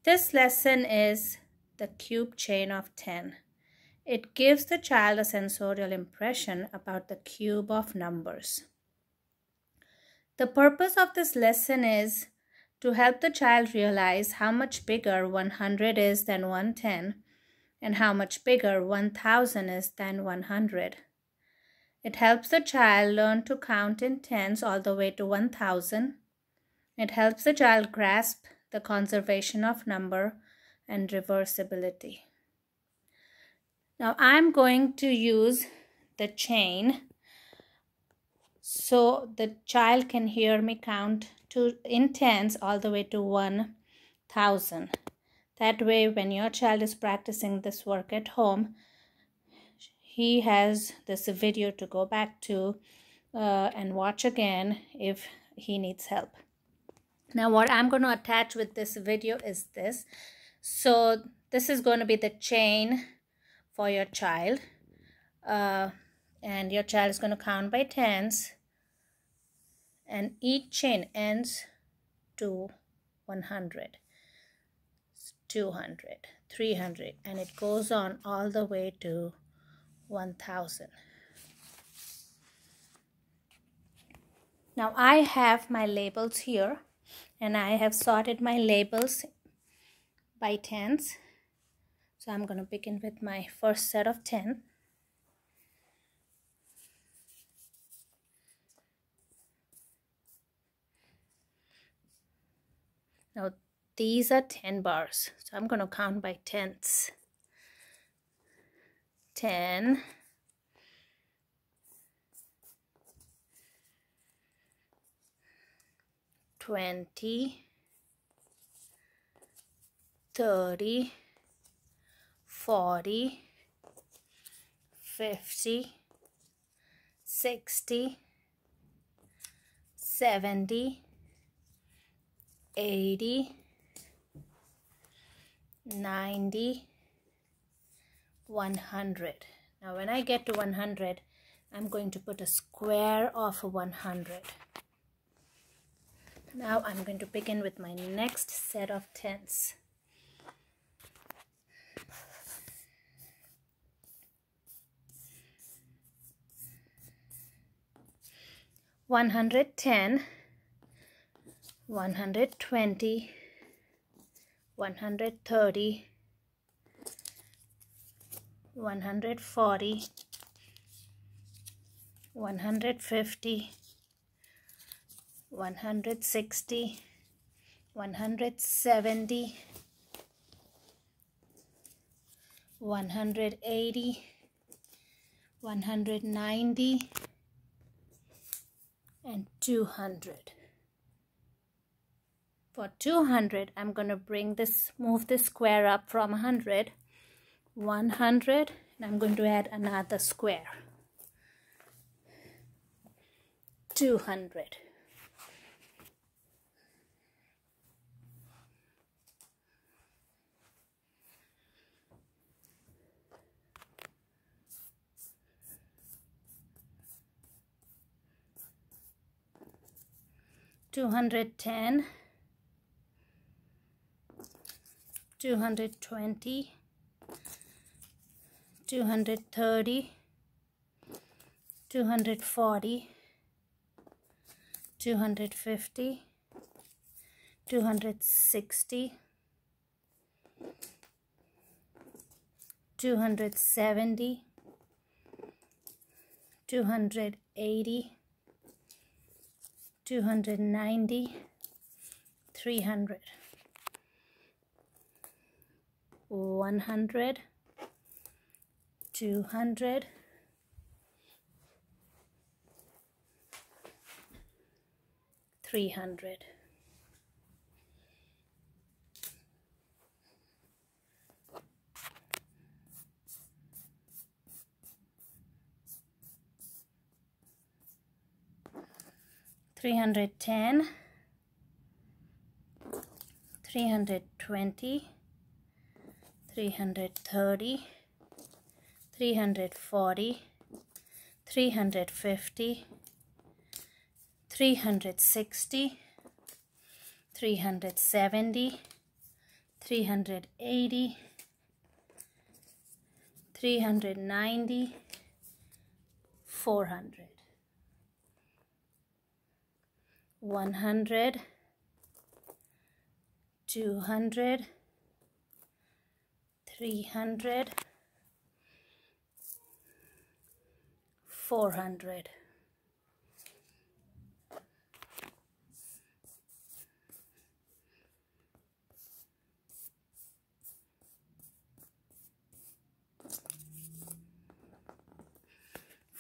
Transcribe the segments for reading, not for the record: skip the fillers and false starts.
This lesson is the cube chain of 10. It gives the child a sensorial impression about the cube of numbers. The purpose of this lesson is to help the child realize how much bigger 100 is than 110 and how much bigger 1000 is than 100. It helps the child learn to count in tens all the way to 1000. It helps the child grasp the conservation of number and reversibility. Now I'm going to use the chain so the child can hear me count in tens all the way to 1000. That way, when your child is practicing this work at home, he has this video to go back to and watch again if he needs help. Now what I'm going to attach with this video is this. So this is going to be the chain for your child, and your child is going to count by tens, and each chain ends to 100, 200, 300, and it goes on all the way to 1000. Now I have my labels here, and I have sorted my labels by tens. So I'm going to begin with my first set of 10. Now these are 10 bars, so I'm going to count by tens. 10, 20, 30, 40, 50, 60, 70, 80, 90, 100. Now when I get to 100, I'm going to put a square of 100. Now I'm going to begin with my next set of tens. $110, $120, $130, $140, $150, $160, $170, $180, $190, and 200. For 200, I'm going to move this square up from 100, 100, and I'm going to add another square. 200. $210, $220, $230, $240, $250, $260, $270, $280, $290, $300, $100, $200, $300. $310, $320, $330, $340, $350, $360, $370, 380, 390, 400, 100, 200, 300, 400,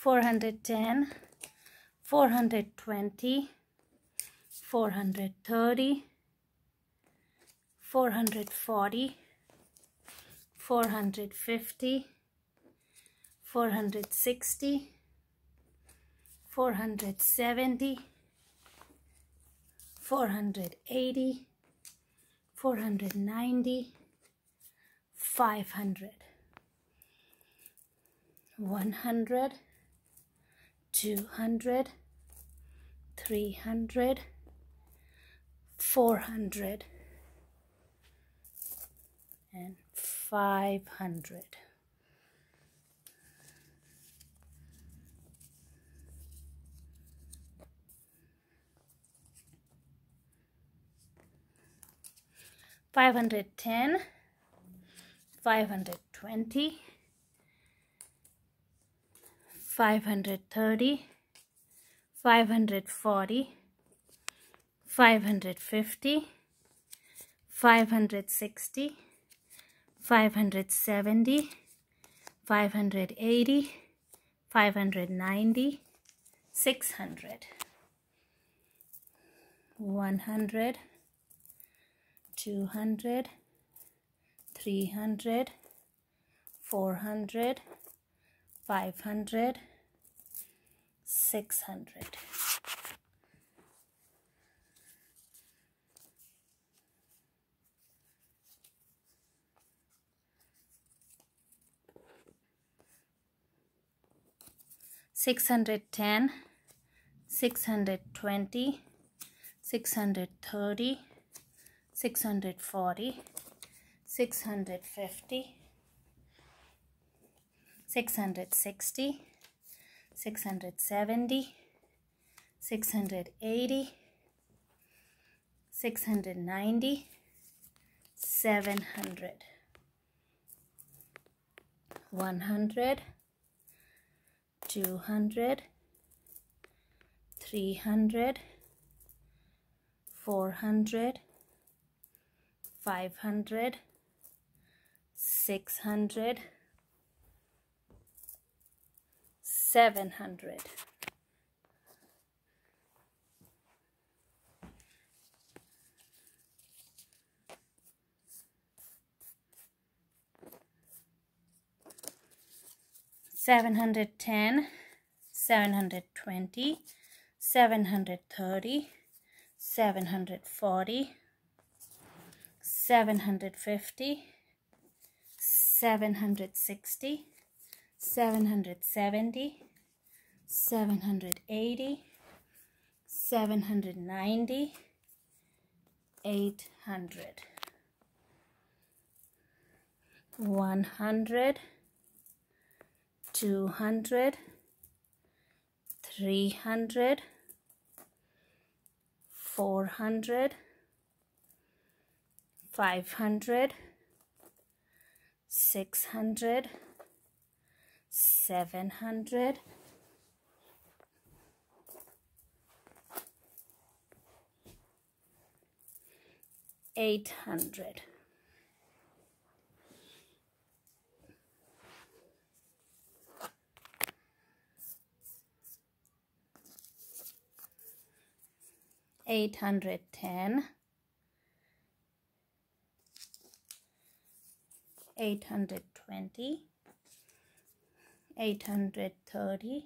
410, 420, 430, 440, 450, 460, 470, 480, 490, 500, 100, 200, 300, 400, and 500. $510, $520, $530, $540, $550, $560, $570, $580, $590, $600, $100, $200, $300, $400, $500, $600. $610, $620, $630, $640, $650, $660, $670, $680, $690, $700, $100, $200, $300, $400, $500, $600, $700. $710, $720, $730, $740, $750, $760, $770, $780, $790, $800, $100, $200, $300, $400, $500, $600, $700, $800. $810, $820, $830,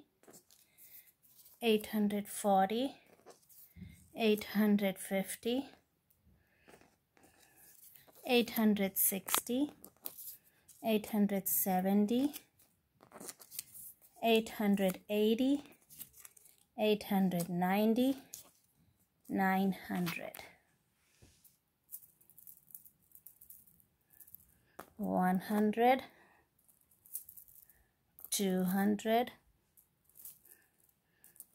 $840, $850, $860, $870, $880, $890, $900. 100, 200,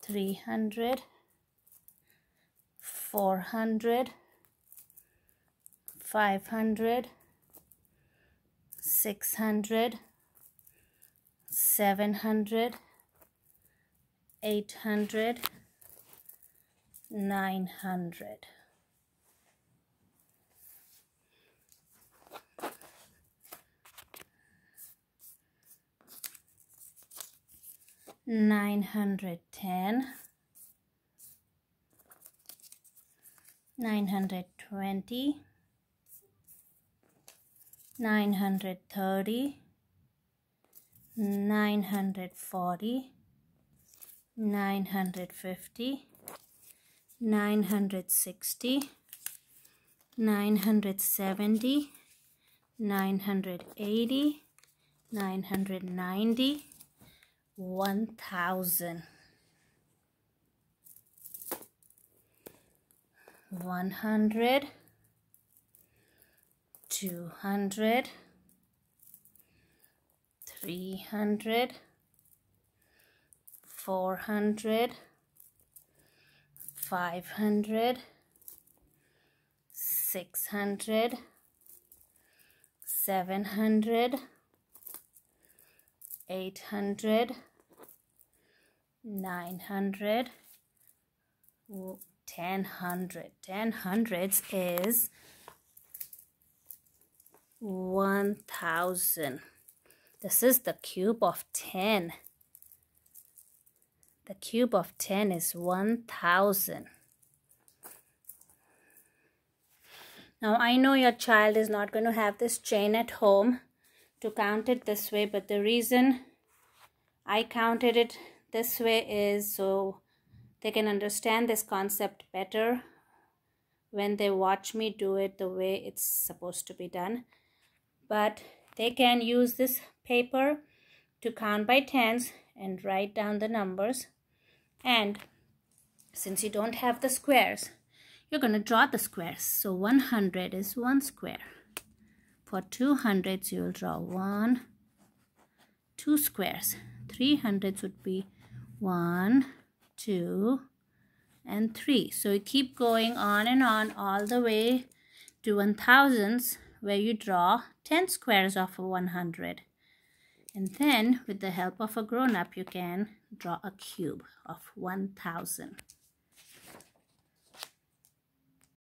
300, 400, 500, 600, 700, 800, 900. 910, 920, 930, 940, 950, 960, 970, 980, 990, 1000. 100, 200, 300, 400, 500, 600, 700, 800, 900, 1000. 10 hundreds is 1000. This is the cube of 10. The cube of 10 is 1000. Now I know your child is not going to have this chain at home to count it this way, but the reason I counted it this way is so they can understand this concept better when they watch me do it the way it's supposed to be done. But they can use this paper to count by tens and write down the numbers. And since you don't have the squares, you're going to draw the squares. So 100 is 1 square. For 200s, you'll draw 1, 2 squares. 300s would be 1, 2, and 3. So you keep going on and on all the way to 1000s, where you draw 10 squares of 100. And then with the help of a grown-up, you can draw a cube of 1000.